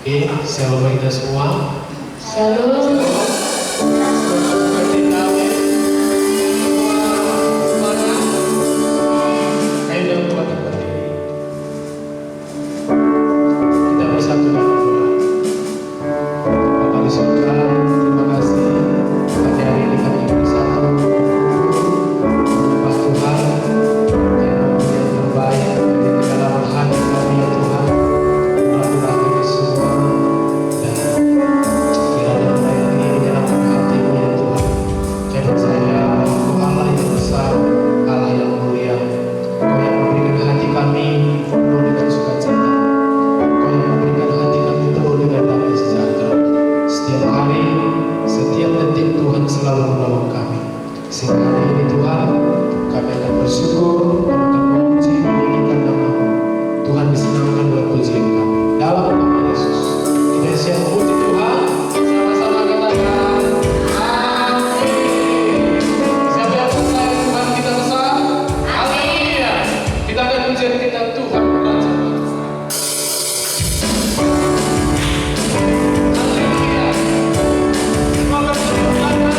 Oke, shalom kita semua. Shalom. Kita bersatu dalam doa. Bapa di surga, terima kasih pada hari ini kami bersatu menyembah Tuhan yang terbaik di dalam hati kami ya Tuhan. Maafkanlah kami semua dan kiranya melayani di dalam hati-Mu ya Tuhan. Karena saya Engkau Allah yang besar, Allah yang mulia. Kau yang memberikan hati kami penuh dengan sukacita. Kau yang memberikan hati kami penuh dengan damai sejahtera. Setiap hari, setiap detik Tuhan selalu menolong kami. Sehingga hari ini Tuhan, kami akan bersyukur dan akan memuji menyanyikan nama-Mu. Tuhan disenangkan dengan pujian kami. Dalam nama Yesus, kita siap memuji Tuhan. Sama-sama katakan, Amin. Siapa yang percaya Tuhan kita besar? Haleluya. Kita akan pujian kita Tuhan Raja. Haleluya. Semua akan tepuk tangan.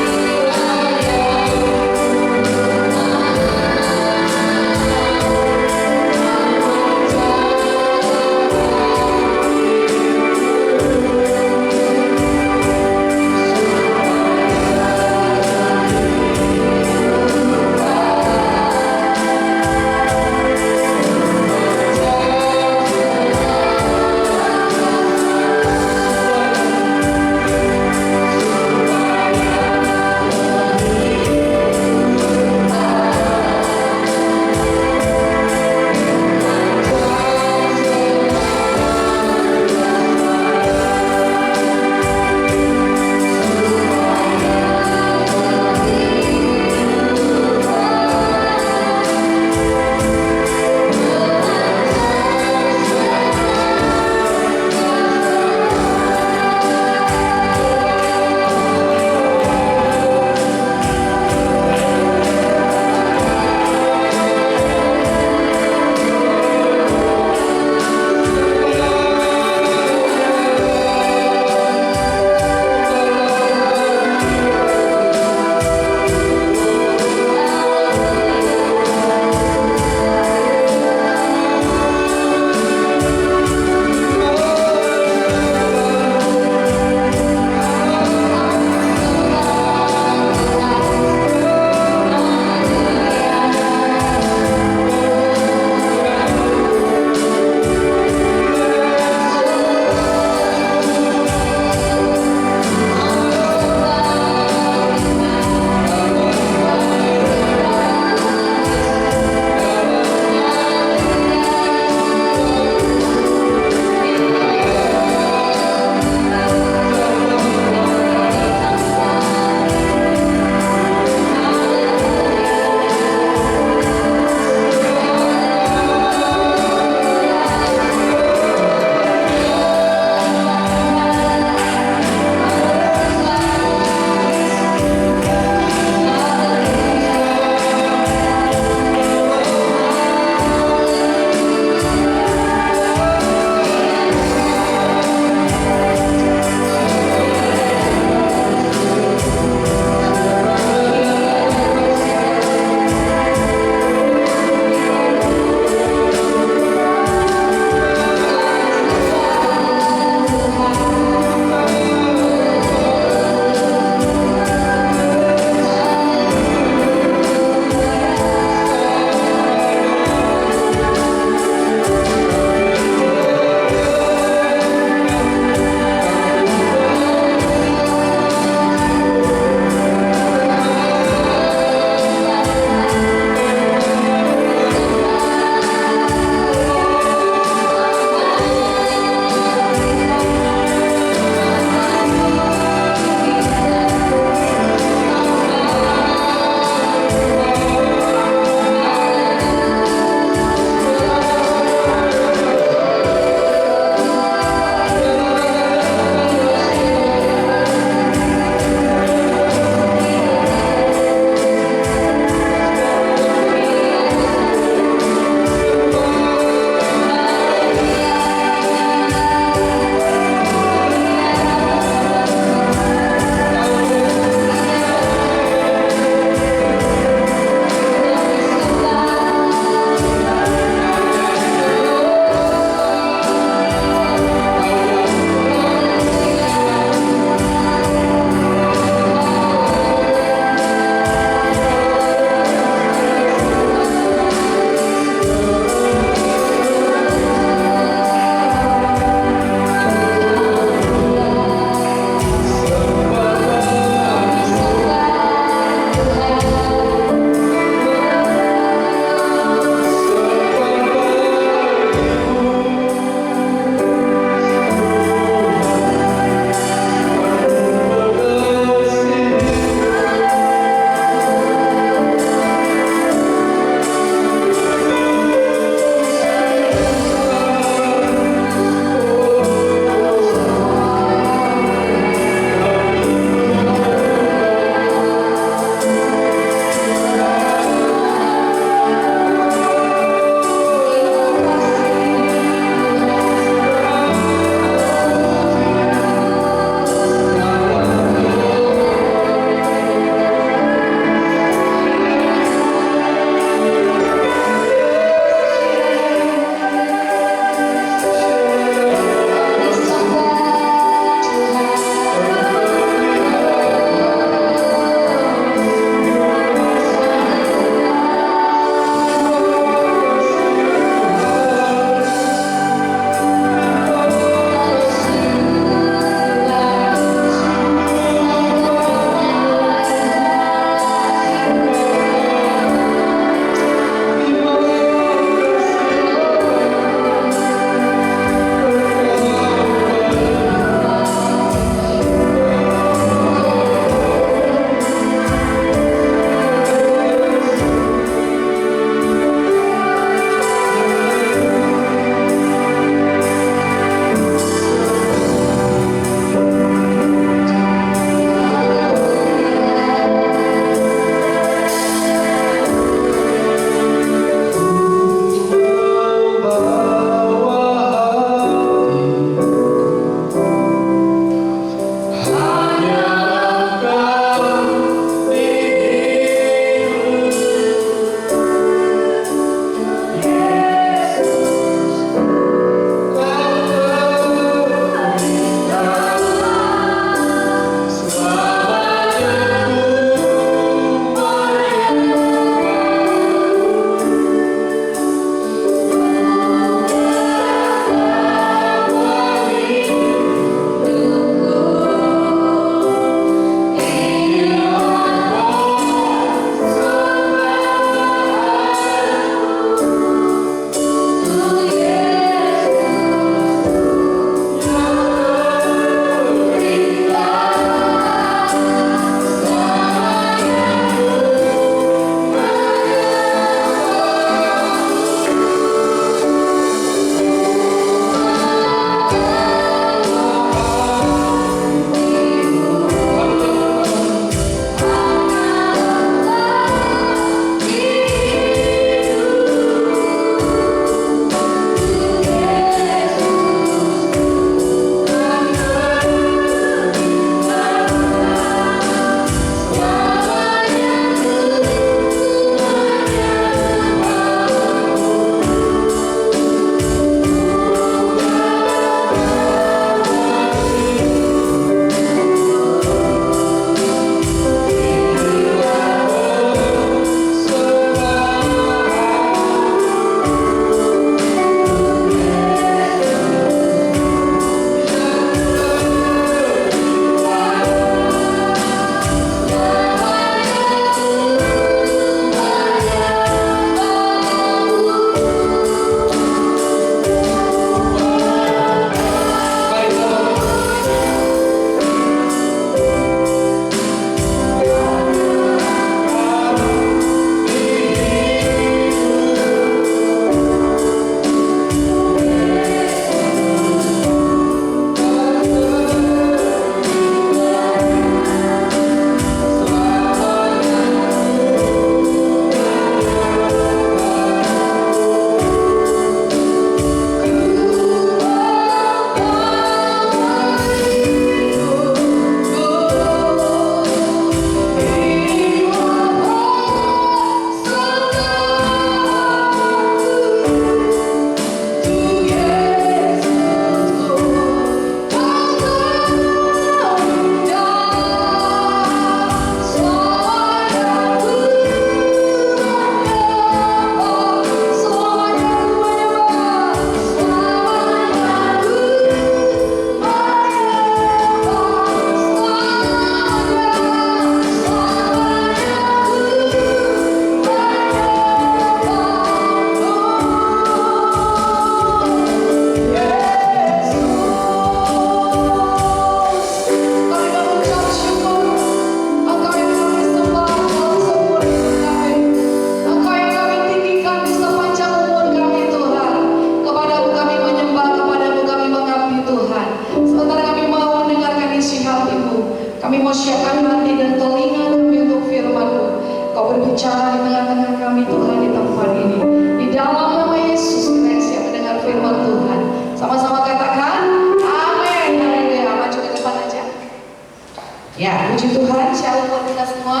Tuhan, shalom buat kita semua.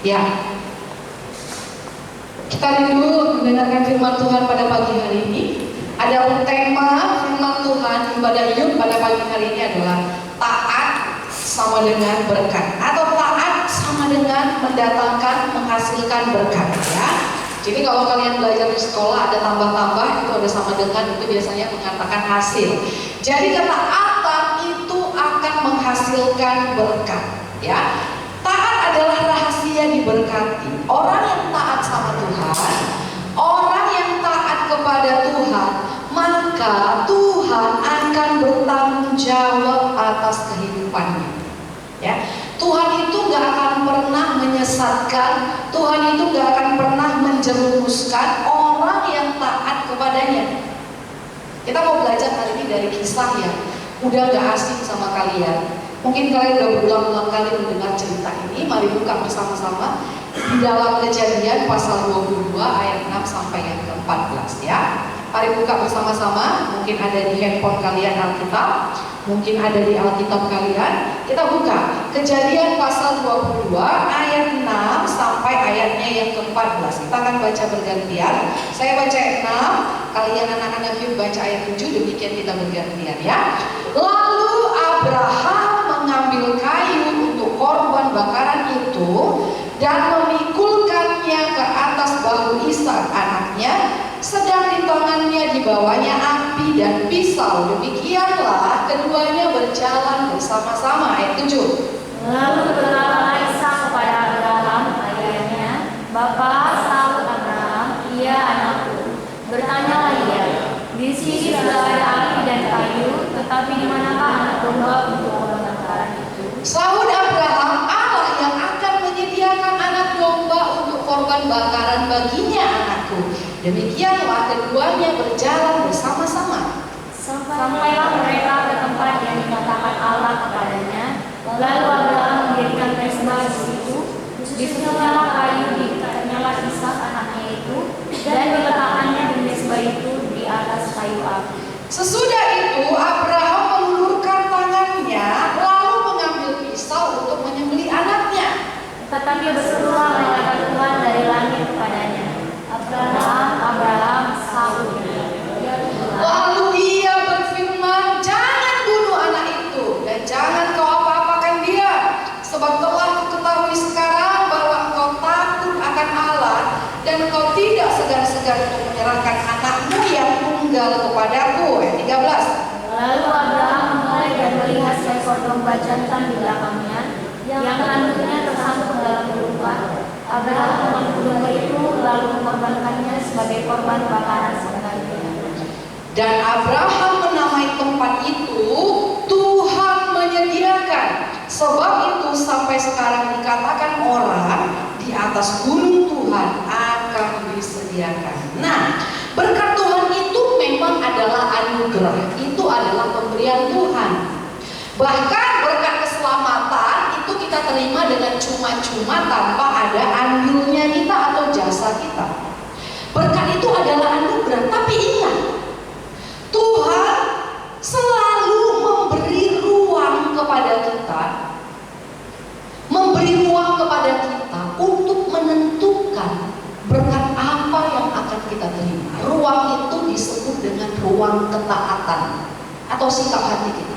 Ya, kita rindu mendengarkan firman Tuhan pada pagi hari ini. Ada tema firman Tuhan ibadah hidup pada pagi hari ini adalah taat sama dengan berkat, atau taat sama dengan mendatangkan, menghasilkan berkat. Ya, jadi kalau kalian belajar di sekolah ada tambah-tambah itu ada sama dengan, itu biasanya mengatakan hasil. Jadi kata taat itu akan menghasilkan berkat. Ya, taat adalah rahasia diberkati. Orang yang taat sama Tuhan, orang yang taat kepada Tuhan, maka Tuhan akan bertanggung jawab atas kehidupannya. Ya, Tuhan itu gak akan pernah menyesatkan, Tuhan itu gak akan pernah menjerumuskan orang yang taat kepadanya. Kita mau belajar hari ini dari kisah yang udah gak asing sama kalian. Mungkin kalian udah berulang-ulang kali mendengar cerita ini. Mari buka bersama-sama di dalam Kejadian pasal 22 ayat 6 sampai yang ke-14 ya. Mari buka bersama-sama. Mungkin ada di handphone kalian Alkitab, mungkin ada di Alkitab kalian. Kita buka Kejadian pasal 22 ayat 6 sampai ayatnya yang ke-14. Kita akan baca bergantian. Saya baca ayat 6, kalian anak-anak yuk baca ayat 7, demikian kita bergantian ya. Lalu Abraham mengambil kayu untuk korban bakaran itu dan memikulkannya ke atas bahu Ishak anaknya, sedang di tangannya dibawanya api dan pisau. Demikianlah keduanya berjalan bersama-sama. Ayat 7. Lalu berkatalah Ishak kepada Abraham ayahnya, "Bapa," sahut Abraham, "Iya anakku." Bertanyalah ia, "Di sini sudah ada api dan kayu, tetapi di manakah anak domba untuk korban bakaran itu?" Sahut Abraham, "Allah yang akan menyediakan anak domba untuk korban bakaran baginya anakku." Demikianlah keduanya berjalan bersama-sama. Sampailah mereka ke tempat yang dikatakan Allah kepadanya. Lalu Abraham mendirikan mezbah di situ. Disusunlah kayu, dikatnyalah Ishak anaknya itu, dan diletakkannya di mezbah itu di atas kayu api. Sesudah itu Abraham mengulurkan tangannya lalu mengambil pisau untuk menyembelih anaknya. Tetapi berserulah malaikat Tuhan dari langit kepadanya, "Abraham, sahutnya." Lalu ia berfirman, "Jangan bunuh anak itu dan jangan kau apa-apakan dia, sebab telah ketahui sekarang bahwa engkau takut akan Allah dan engkau tidak segan-segan untuk menyerahkan anakmu yang tunggal kepadaku." Ayat 13. Lalu Abraham menoleh dan melihat seekor domba jantan di belakangnya, yang tanduknya tersangkut dalam gurungan. Abraham mengambil domba itu lalu mengorbankannya sebagai korban bakaran sebagai. Dan Abraham menamai tempat itu Tuhan menyediakan. Sebab itu sampai sekarang dikatakan orang di atas gunung Tuhan akan disediakan. Nah, berkat Tuhan itu memang adalah anugerah. Itu adalah pemberian Tuhan. Bahkan berkat keselamatan itu kita terima dengan cuma-cuma tanpa ada andilnya kita atau jasa kita. Berkat itu adalah anugerah. Tapi ingat, Tuhan selalu memberi ruang kepada kita, memberi ruang kepada kita untuk menentukan berkat apa yang akan kita terima. Ruang itu disebut dengan ruang ketaatan atau sikap hati kita.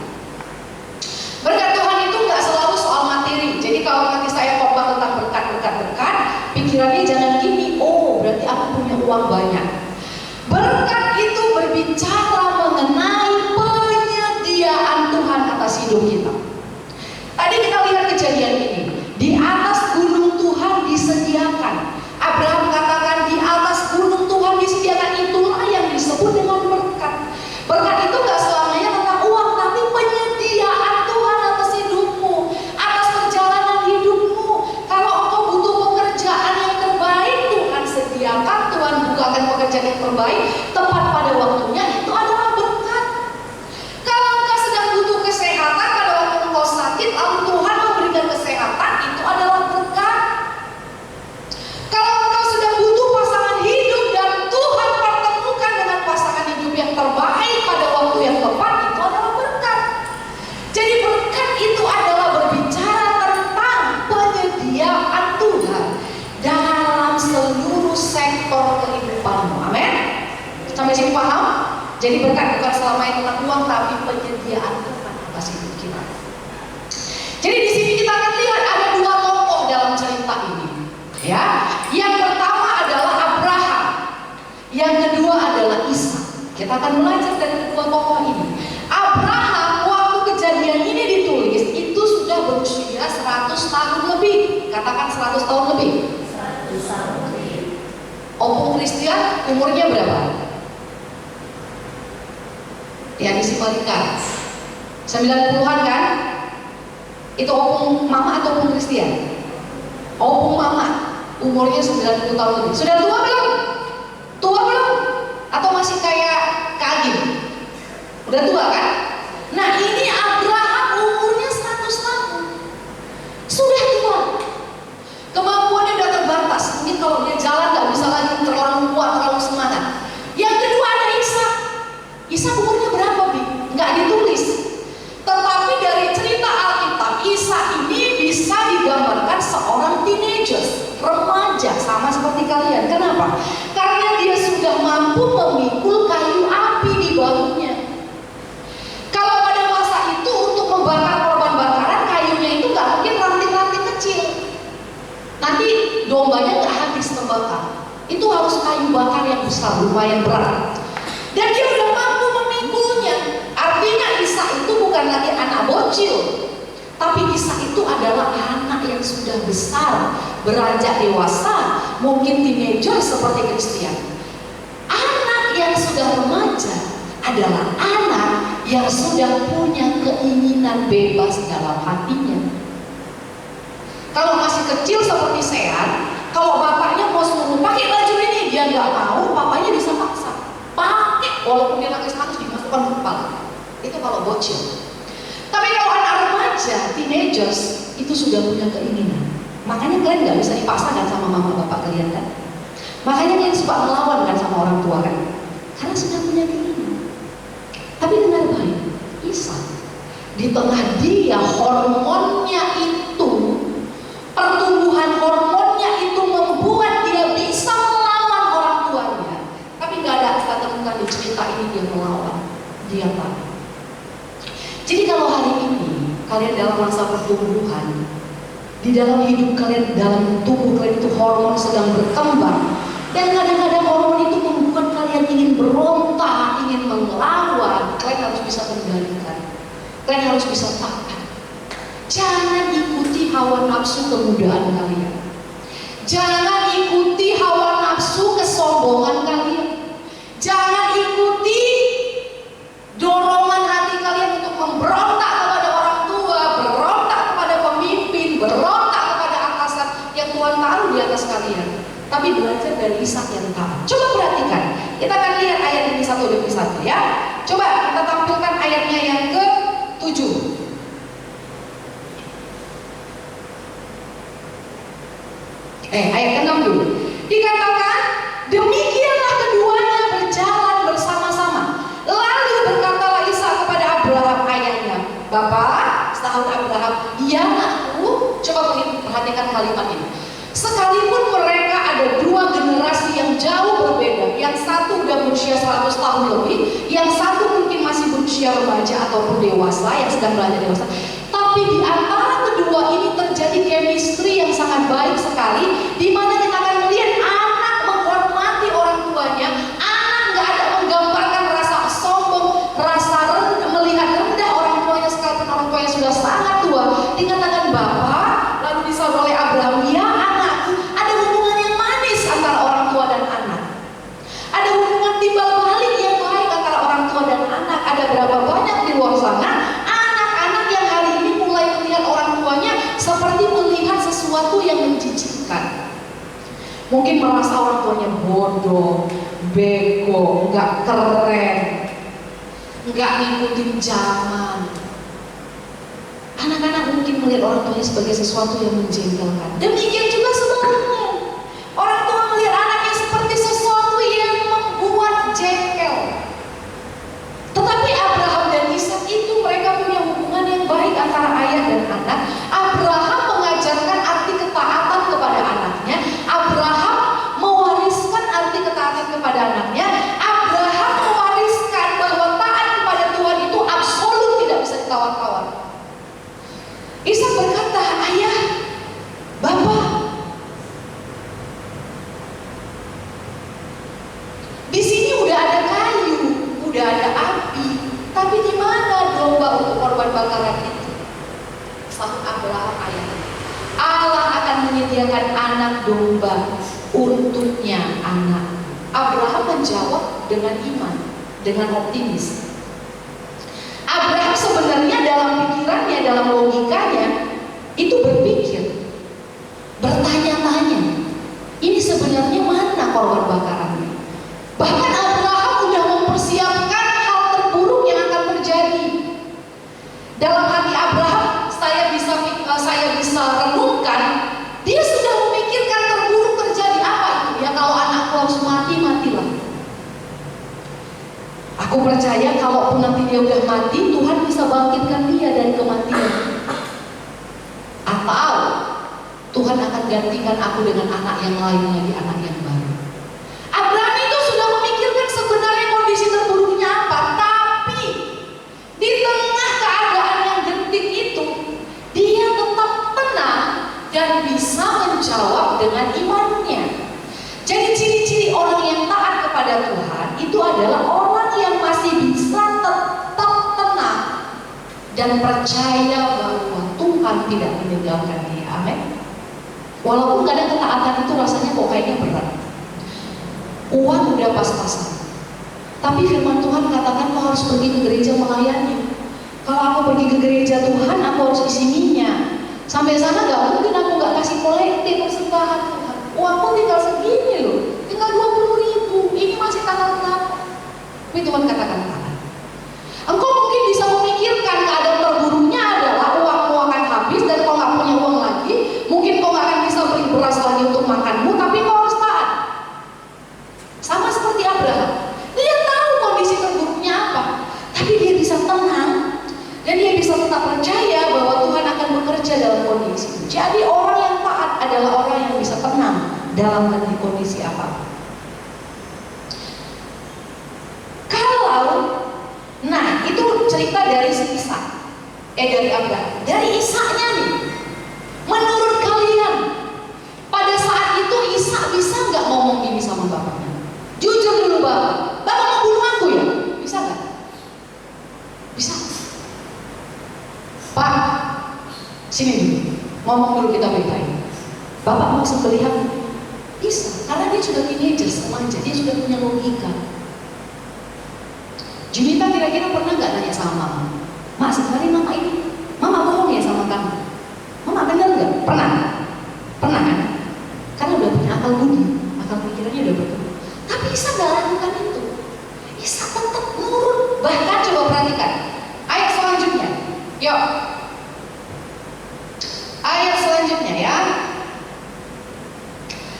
Berkat Tuhan itu nggak selalu soal materi. Jadi kalau nanti saya khotbah tentang berkat, pikirannya jangan gini, oh berarti aku punya uang banyak. Berkat itu berbicara mengenai penyediaan Tuhan atas hidup kita. Tadi kita lihat kejadian ini. Di atas gunung Tuhan disediakan. Abraham katakan di atas gunung Tuhan disediakan, itulah yang disebut dengan berkat. Berkat itu gak selamanya tentang uang, tapi penyediaan Tuhan atas hidupmu, atas perjalanan hidupmu. Kalau engkau butuh pekerjaan yang terbaik, Tuhan sediakan, Tuhan bukakan pekerjaan yang terbaik tepat pada waktunya, itu adalah berkat. Kalau engkau sedang butuh kesehatan, pada waktu itu adalah berbicara tentang penyediaan Tuhan dalam seluruh sektor kehidupanmu. Amin. Sampai sini paham? Jadi berkat bukan selama itu tentang uang, tapi penyediaan Tuhan atas hidup kita. Jadi di sini kita akan lihat ada dua tokoh dalam cerita ini. Ya, yang pertama adalah Abraham, yang kedua adalah Ishak. Kita akan belajar dari kedua tokoh ini. Abraham waktu kejadian ini ditulis itu sudah berusia 100 tahun lebih. Katakan 100 tahun lebih. 100 tahun lebih. Opung Christian umurnya berapa? Ya disimpulkan 90-an kan? Itu opung mama atau opung Christian? Opung mama umurnya 90 tahun lebih. Sudah tua belum? Tua belum? Atau masih kayak Kak Agim? Udah tua kan? Nah ini Abraham umurnya 100 tahun. Sudah tua. Kemampuannya udah terbatas. Mungkin kalau dia jalan gak bisa lagi, terlalu kuat, terlalu semangat. Yang kedua ada Ishak. Ishak umurnya berapa, Bi? Nggak ditulis. Tetapi dari cerita Alkitab, Ishak ini bisa digambarkan seorang teenagers, remaja, sama seperti kalian. Kenapa? Karena dia sudah mampu memikul kayu api di bahunya. Kalau pada masa itu untuk membakar korban bakaran, kayunya itu nggak mungkin ranting-ranting kecil. Nanti dombanya nggak habis terbakar. Itu harus kayu bakar yang besar, lumayan berat. Dan dia sudah mampu memikulnya. Artinya Ishak itu bukan lagi anak bocil, tapi Ishak itu adalah anak yang sudah besar, beranjak dewasa, mungkin teenager seperti Christian. Anak yang sudah remaja adalah anak yang sudah punya keinginan bebas dalam hatinya. Kalau masih kecil seperti Sean, kalau bapaknya mau suruh pakai baju ini, dia nggak mau, papanya bisa paksa. Pakai, walaupun dia nangis-nangis dimasukkan ke kepala. Itu kalau bocil. Tapi kalau anak remaja, teenagers, itu sudah punya keinginan. Makanya kalian nggak bisa dipaksakan sama mama bapak kalian kan? Makanya kalian suka melawan kan sama orang tua kan? Karena sudah punya keinginan. Tapi dengar baik, Ishak di tengah dia hormonnya itu, pertumbuhan hormonnya itu membuat dia bisa melawan orang tuanya. Tapi nggak ada kita temukan di cerita ini dia melawan, dia tahu. Jadi kalau hari ini kalian dalam masa pertumbuhan, di dalam hidup kalian, dalam tubuh kalian itu hormon sedang berkembang, dan kadang-kadang hormon itu membuat kalian ingin berontak, ingin melawan, kalian harus bisa kendalikan. Kalian harus bisa tahan. Jangan ikuti hawa nafsu kemudaan kalian. Jangan ikuti hawa nafsu kesombongan kalian. Jangan ikuti dorongan hati kalian untuk memberontak kepada orang tua, berontak kepada pemimpin, berontak kepada atasan yang Tuhan taruh di atas kalian. Tapi belajar dari Ishak yang taat. Coba perhatikan. Kita akan lihat ayat ini satu demi satu ya. Coba kita tampilkan ayatnya yang ke-7. Ayat ke-6 dulu. Dikatakan, demikianlah keduanya berjalan bersama-sama. Lalu berkatalah Ishak kepada Abraham ayahnya, Bapak, sahut Abraham, iya aku. Coba perhatikan kalimat ini. Sekalipun mereka ada dua generasi yang jauh berbeda, yang satu udah berusia 100 tahun lebih, yang satu mungkin masih berusia remaja ataupun dewasa, yang sedang belajar dewasa, tapi di antara kedua ini terjadi chemistry yang sangat baik sekali, di mana kita akan melihat anak menghormati orang tuanya, anak nggak ada menggambarkan rasa sombong, rasa rendah, melihat rendah orang tuanya sekalipun orang tuanya sudah sangat tua, dikatakan Bapak, lalu disahut oleh Abraham, ya anakku, ada hubungan yang manis antara orang tua dan anak, ada hubungan timbal balik yang baik antara orang tua dan anak. Ada berapa banyak di luar sana anak-anak yang hari ini mulai melihat orang tuanya seperti melihat sesuatu yang menjijikkan. Mungkin merasa orang tuanya bodoh, bego, nggak keren, nggak ngikutin zaman. Anak-anak mungkin melihat orang tuanya sebagai sesuatu yang menjengkelkan. Demikian juga sebaliknya. Orang tua melihat anaknya seperti sesuatu yang membuat jengkel. Tetapi Abraham dan Ishak itu mereka punya hubungan yang baik antara ayah bakaran itu, sahut Abraham ayahnya, Allah akan menyediakan anak domba untuknya anak. Abraham menjawab dengan iman, dengan optimis. Abraham sebenarnya dalam pikirannya, dalam logikanya itu berpikir, bertanya-tanya, ini sebenarnya mana korban bakarannya? Bahkan Abraham sudah mempersiapkan hal terburuk yang akan terjadi. Dalam hati Abraham, saya bisa renungkan, dia sudah memikirkan terburuk terjadi apa itu ya, kalau anakku harus mati, matilah. Aku percaya kalaupun nanti dia udah mati, Tuhan bisa bangkitkan dia dari kematian. Atau Tuhan akan gantikan aku dengan anak yang lain lagi, anak yang baru. Abraham itu sudah memikirkan sebenarnya kondisi terburuknya apa, tapi di tengah keadaan yang genting itu, dia tetap tenang dan bisa menjawab dengan imannya. Jadi ciri-ciri orang yang taat kepada Tuhan itu adalah orang yang masih bisa tetap tenang dan percaya bahwa Tuhan tidak meninggalkan dia. Amin. Walaupun kadang ketaatan itu rasanya kok kayaknya berat. Uang udah pas-pasan, tapi firman Tuhan katakan kau harus pergi ke gereja melayani. Kalau aku pergi ke gereja Tuhan, aku harus isi minyak. Sampai sana gak mungkin aku gak kasih kolektif persembahan Tuhan. Uangku tinggal segini loh, tinggal 20.000. Ini masih tanggal berapa? Tapi Tuhan katakan tahan. Engkau mungkin bisa memikirkan keadaan terburuknya adalah uangmu akan habis dan kau gak punya uang lagi. Mungkin kau gak akan bisa beli beras lagi untuk makanmu, tapi kau harus tahan. Sama seperti Abraham, dia tahu kondisi terburuknya apa, tapi dia bisa tenang dan dia bisa tetap percaya bahwa Tuhan akan bekerja dalam kondisi itu. Jadi orang yang taat adalah orang yang bisa tenang dalam kondisi apa. Nah itu cerita dari Ishak, dari Abraham, dari Ishaknya nih. Menurut kalian, pada saat itu Ishak bisa nggak ngomong gini sama bapaknya? Jujur dulu bapak mau bunuh aku ya? Bisa nggak? Bisa. Pak, sini dulu, ngomong dulu kita baik-baik. Bapak mau sembelih aku? Bisa, karena dia sudah teenager, remaja, dia sudah punya logika. Junita kira-kira pernah nggak nanya sama mama? Mak, sebenarnya mama ini, mama bohong ya sama kamu? Mama benar nggak? Pernah? Pernah kan? Karena udah punya akal budi, akal pikirannya udah bertumbuh. Tapi Isa nggak lakukan itu. Isa tetap nurut. Bahkan coba perhatikan ayat selanjutnya. Yuk, ayat selanjutnya ya.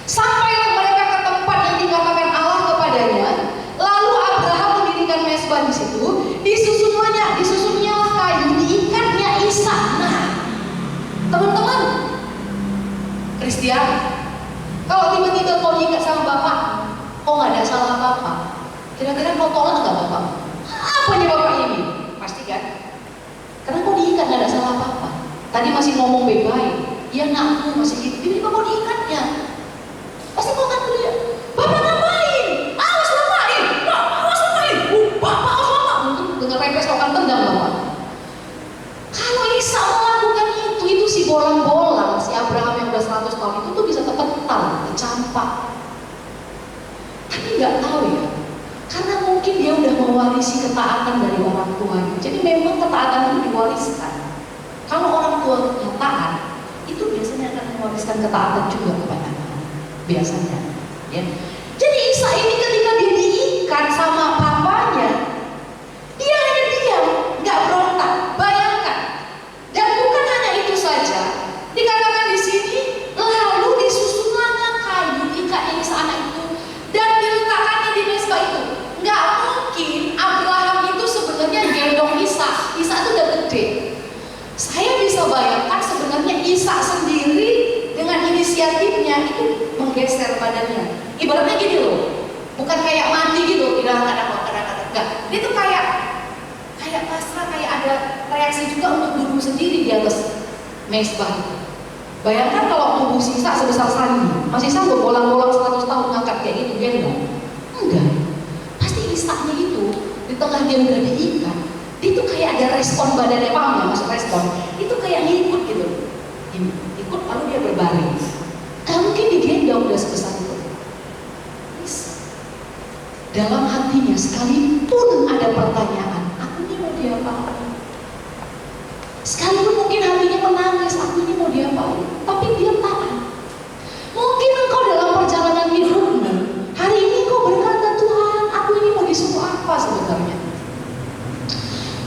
Sampailah mereka ke tempat yang dikatakan Allah kepadanya. Lalu Abraham mendirikan mezbah di situ. Disusunnya kayu, diikatnya Ishak. Nah, teman-teman Kristian, kalau tiba-tiba kau diikat sama bapak, kau nggak ada salah apa-apa, kira-kira kau tolak nggak bapak? Apanya bapak ini? Pasti kan? Karena kau diikat nggak ada salah apa-apa. Tadi masih ngomong baik-baik, iya nakku masih gitu. Tiba-tiba kau diikatnya, pasti kau akan teriak, bapak ngapain? Awas ngapain? Pak, awas ngapain? Bapak awas bapak. Untuk dengan repes kau akan tendang bapak. Kalau Ishak melakukan itu si bolang-bolang, si Abraham yang udah 100 tahun itu tuh bisa kepental, kecampak. Tapi nggak tahu ya, karena mungkin dia udah mewarisi ketaatan dari orang tuanya. Jadi memang ketaatan itu diwariskan. Kalau orang tuanya taat, itu biasanya akan mewariskan ketaatan juga kepada anak. Biasanya, ya. Jadi Ishak ini ketika dia diikat sama papanya, dia hanya diam, nggak berontak. Bayangkan. Dan bukan hanya itu saja, dikatakan di sini, lalu disusunannya kayu ikatnya anak itu dan diletakkannya di mezbah itu. Nggak mungkin Abraham itu sebenarnya gendong Ishak. Ishak itu udah gede. Saya bisa bayangkan sebenarnya Ishak sendiri dengan inisiatifnya itu menggeser badannya. Ibaratnya gini loh, bukan kayak mandi gitu, tidak kadang-kadang enggak. Dia tuh kayak pasrah, kayak ada reaksi juga untuk duduk sendiri di atas mezbah itu. Bayangkan kalau tubuh Ishak sebesar Sandi, masih sanggup bolang-bolang 100 tahun ngangkat kayak gitu, gendong? Enggak. Pasti Ishaknya itu di tengah dia udah diikat, Dia tuh kayak ada respon badannya, paham ya maksud respon? Itu kayak ngikut gitu. Ikut lalu dia berbaring. Gak mungkin digendong udah sebesar itu. Bisa. Dalam hatinya sekalipun ada pertanyaan, aku ini mau diapain? Sekalipun mungkin hatinya menangis, aku ini mau diapain? Tapi dia taat. Mungkin engkau dalam perjalanan hidupmu, hari ini kau berkata, Tuhan, aku ini mau disuruh apa sebenarnya?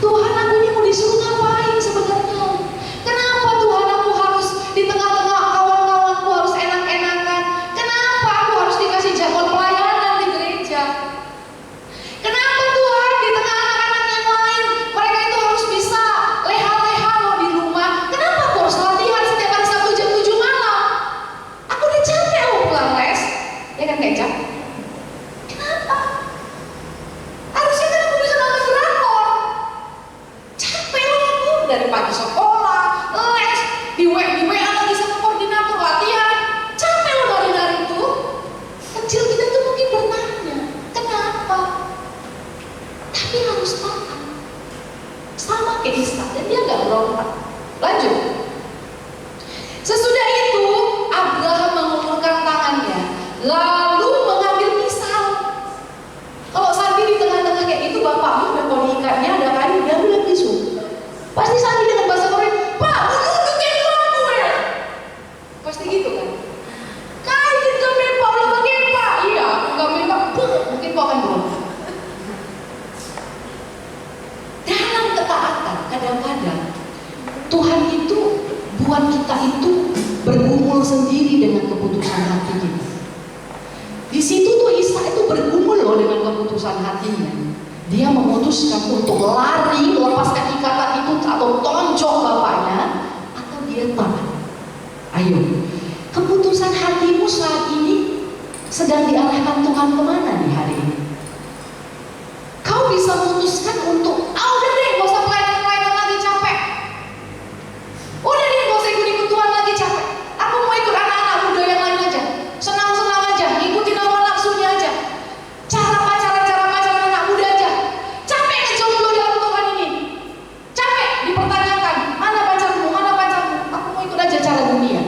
Tuhan, aku ini mau disuruh ngapain sebenarnya? Kenapa Tuhan aku harus di tengah-tengah kawan-kawanku harus enak-enakan? Kenapa aku harus dikasih jadwal pelayanan di gereja? Kenapa Tuhan di tengah anak-anak yang lain mereka itu harus bisa leha-leha loh di rumah? Kenapa aku harus latihan setiap hari Sabtu jam 7 malam? Aku udah capek loh pulang les. Ya kan kecap? Kenapa? Harusnya kan aku bisa nonton drakor. Capek loh aku dari pagi sekolah, les, di WA lagi sama koordinator latihan. Capek loh dari itu. Kecil kita tuh mungkin bertanya, kenapa? Tapi harus taat. Sama kayak Ishak dan dia gak berontak. Lanjut. Sesudah itu Abraham mengulurkan tangannya lalu mengambil pisau. Kalau Sandi di tengah-tengah kayak itu, bapakmu udah ponikatnya ada kayu, dia ambil pisau. Pasti Sandi dengan bahasa Korea, Pak, menunjukin gue. Pasti gitu kan? Kayu kami Pak, udah pakai Pak. Iya, kami Pak, mungkin kau akan berontak. Dalam ketaatan, kadang-kadang Tuhan itu buat kita itu bergumul sendiri dengan keputusan hati kita. Di situ tuh Ishak itu bergumul loh dengan keputusan hatinya. Dia memutuskan untuk lari, melepaskan ikatan itu atau tonjok bapaknya, atau dia taat. Ayo, keputusan hatimu saat ini sedang diarahkan Tuhan kemana nih hari ini? Kau bisa memutuskan untuk, udah deh, gak usah pelayanan lagi, capek. Udah deh, gak usah ikut-ikut Tuhan lagi, capek. Aku mau ikut anak-anak muda yang lain aja. Senang-senang aja, ikutin hawa nafsunya aja. Cara pacaran anak muda aja. Capek ngejomblo dalam Tuhan ini. Capek dipertanyakan, mana pacarmu? Aku mau ikut aja cara dunia.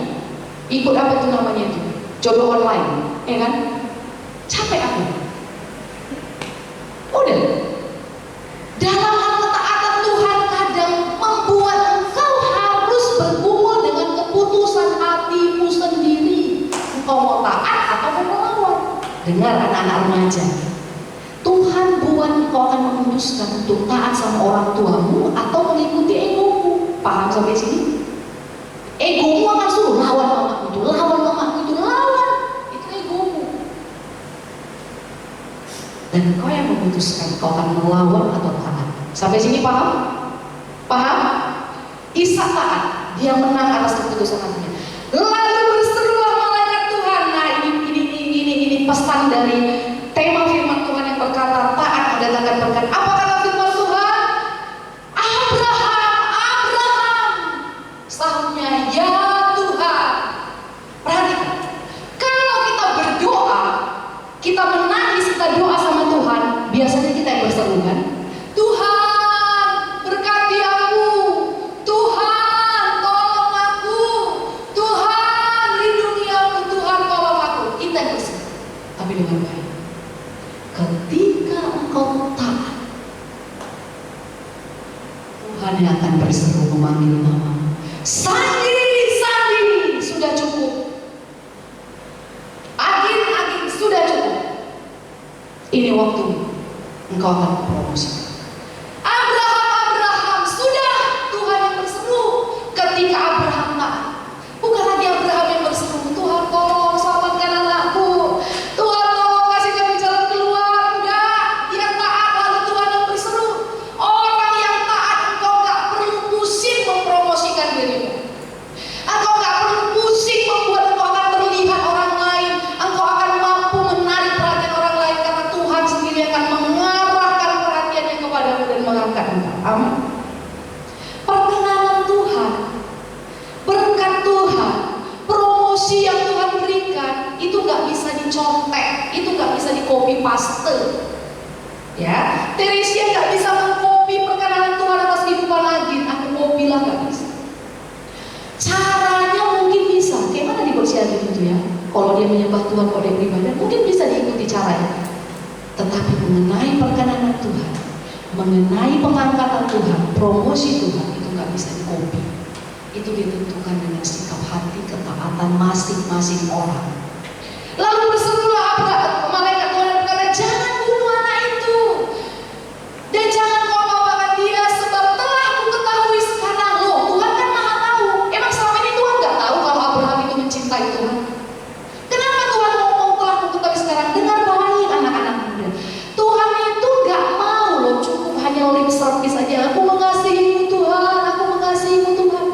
Ikut apa tuh namanya itu? Jodoh online, ya kan? Capek aku. Udah. Dalam hal ketaatan Tuhan kadang membuat engkau harus bergumul dengan keputusan hatimu sendiri. Engkau mau taat atau mau melawan? Dengar anak-anak remaja. Tuhan buat engkau akan memutuskan untuk taat sama orang tuamu atau mengikuti egomu. Paham sampai sini? Egomu akan suruh lawan mamaku itu, lawan. Itu egomu. Dan kau yang memutuskan kau akan melawan atau taat. Sampai sini paham? Paham? Ishak taat, dia menang atas keputusan hatinya. Lalu berserulah malaikat Tuhan. Nah ini pesan dari tema firman Tuhan yang berkata taat mendatangkan berkat. Apa kata firman Tuhan? Abraham. Sahutnya, ya Tuhan. Perhatikan, kalau kita berdoa, kita menangis, kita doa sama Tuhan, biasanya kita yang berseru kan? Tuhan, berkati aku. Tuhan, tolong aku. Tuhan, lindungi aku. Tuhan, tolong aku. Kita yang berseru. Tapi dengan baik. Ketika engkau taat, Tuhan yang akan berseru memanggil namamu. Sandi, sudah cukup. Agin, sudah cukup. Ini waktu engkau akan promosi. Abraham, sudah Tuhan yang berseru. Ketika Abraham taat, bukan lagi Abraham yang berseru, Tuhan tolong selamatkan anakku. Tuhan tolong kasih kami jalan keluar. Enggak, dia taat lalu Tuhan yang berseru. Orang yang taat engkau gak perlu pusing mempromosikan dirimu. Engkau gak perlu pusing membuat engkau akan terlihat orang lain. Engkau akan mampu menarik perhatian orang lain karena Tuhan sendiri akan mengarahkan perhatiannya kepadamu dan mengangkat engkau. Amin. Perkenanan Tuhan, berkat Tuhan, promosi yang Tuhan berikan itu gak bisa dicontek, itu gak bisa di copy paste. Ya, Teresia gak bisa mengcopy perkenanan Tuhan dia menyembah Tuhan, kalau dia beribadah, mungkin bisa diikuti caranya. Tetapi mengenai perkenanan Tuhan, mengenai pengangkatan Tuhan, promosi Tuhan, itu nggak bisa dikopi. Itu ditentukan dengan sikap hati, ketaatan masing-masing orang. Lalu berserulah malaikat Tuhan dan berkata, jangan bunuh anak itu, dan jangan kau apakan dia, sebab telah ku ketahui sekarang. Loh, Tuhan kan maha tahu. Emang selama ini Tuhan nggak tahu kalau Abraham itu mencintai Tuhan? Kenapa Tuhan ngomong telah ku ketahui sekarang? Dengar baik anak-anak muda, Tuhan itu nggak mau loh cukup hanya lip service aja. Aku mengasihimu Tuhan, aku mengasihimu Tuhan.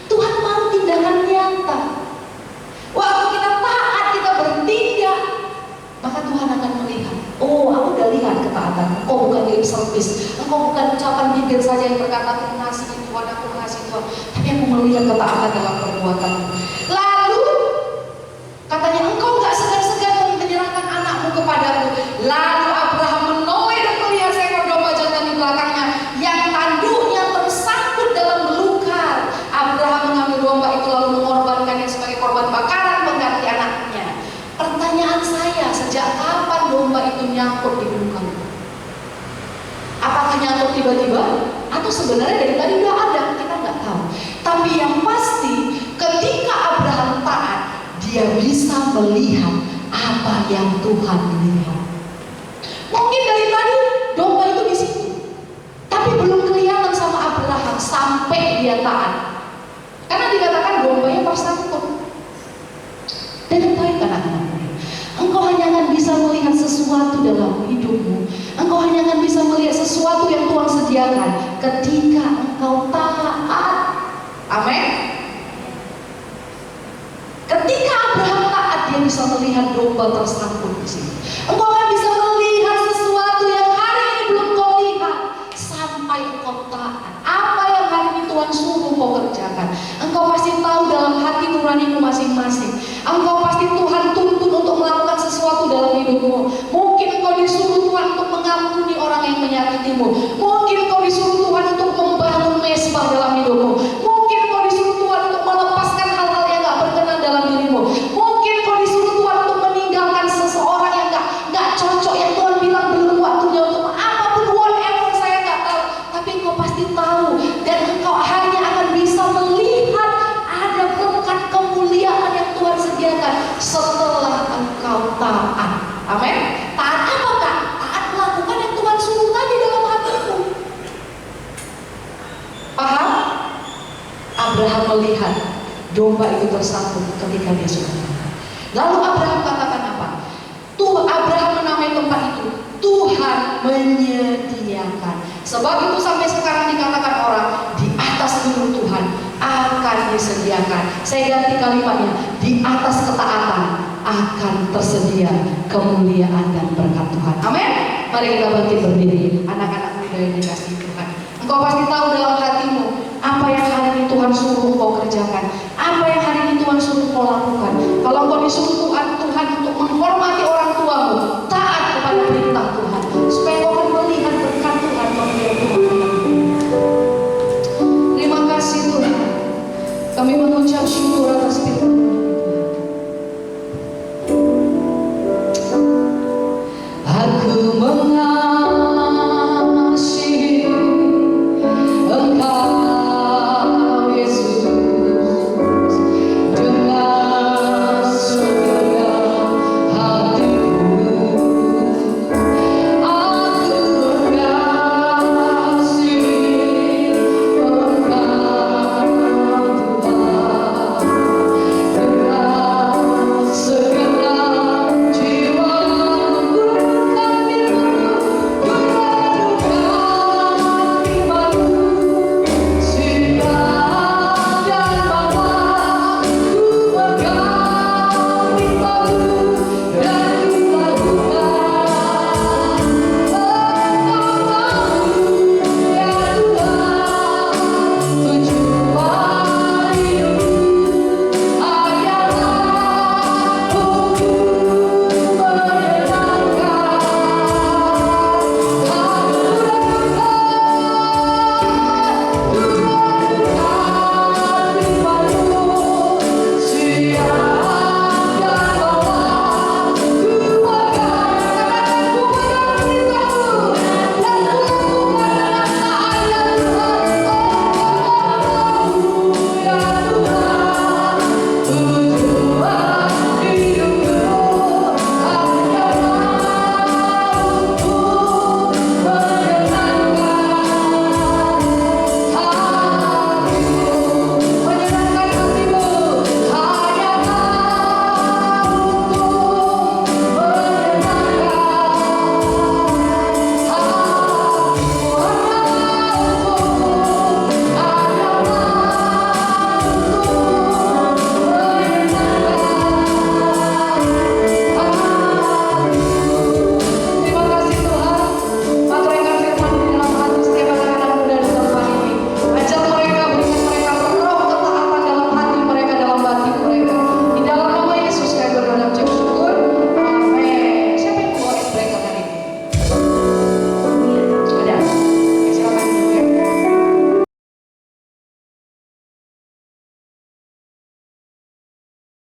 Tuhan mau tindakan nyata. Waktu kita taat, kita bertindak, maka Tuhan akan melihat, oh aku udah lihat ketaatan. Oh bukan lip service, engkau bukan ucapan bibir saja yang berkata aku mengasihi Tuhan, aku mengasihi Tuhan, tapi aku melihat ketaatan dalam perbuatan. Lalu katanya, engkau gak segan-segan menyerahkan anakmu kepadaku. Lalu Abraham menoleh dan melihat seekor domba jantan di belakangnya yang tanduknya tersangkut dalam belukar. Abraham mengambil domba itu lalu mengorbankannya sebagai korban bakaran pengganti anaknya. Pertanyaan saya, sejak kapan domba itu nyangkut di belukar? Apakah nyangkut tiba-tiba? Atau sebenarnya dari tadi udah ada? Kita nggak tahu. Tapi yang pasti, ketika Abraham taat, dia bisa melihat apa yang Tuhan lihat. Mungkin dari tadi domba itu di situ, tapi belum kelihatan sama Abraham sampai dia taat. Karena dikatakan dombanya tersangkut. Dan baik anak-anak, engkau hanya akan bisa melihat sesuatu dalam hidupmu. Engkau hanya akan bisa melihat sesuatu yang Tuhan sediakan ketika engkau taat. Amin. Ketika Abraham taat, dia bisa melihat domba tersangkut di sini. Engkau akan bisa melihat sesuatu yang hari ini belum kau lihat sampai engkau taat. Apa yang hari ini Tuhan suruh kau kerjakan, engkau pasti tahu dalam hati nuranimu masing-masing. Engkau pasti Tuhan tuntun untuk melakukan sesuatu dalam hidupmu. Mungkin engkau disuruh Tuhan untuk mengampuni orang yang menyakitimu. Mungkin engkau disuruh Tuhan untuk membangun mesbah dalam hidupmu. Mungkin engkau disuruh Tuhan untuk melepaskan hal-hal yang gak berkenan dalam dirimu. Mungkin engkau disuruh Tuhan untuk meninggalkan seseorang yang gak cocok, yang Tuhan bilang belum waktunya untuk apapun, whatever, saya gak tahu. Tapi engkau pasti tahu, dan engkau hanya akan bisa melihat ada berkat kemuliaan yang Tuhan sediakan setelah engkau taat. Amin. Taat apa Kak? Taat melakukan yang Tuhan suruh tadi dalam hatimu. Paham? Abraham melihat domba itu tersangkut ketika dia sudah taat. Lalu Abraham katakan apa? Abraham menamai tempat itu Tuhan menyediakan. Sebab itu sampai sekarang dikatakan orang, di atas gunung Tuhan akan disediakan. Saya ganti kalimatnya, di atas ketaatan akan tersedia kemuliaan dan berkat Tuhan. Amin. Mari kita bangkit berdiri, anak-anak muda yang dikasihi Tuhan. Engkau pasti tahu dalam hatimu apa yang hari ini Tuhan suruh kau kerjakan, apa yang hari ini Tuhan suruh kau lakukan. Kalau kau disuruh Tuhan untuk menghormati orang tuamu, taat kepada perintah Tuhan, supaya kau akan melihat berkat Tuhan, kemuliaan Tuhan. Terima kasih Tuhan. Kami mengucap syukur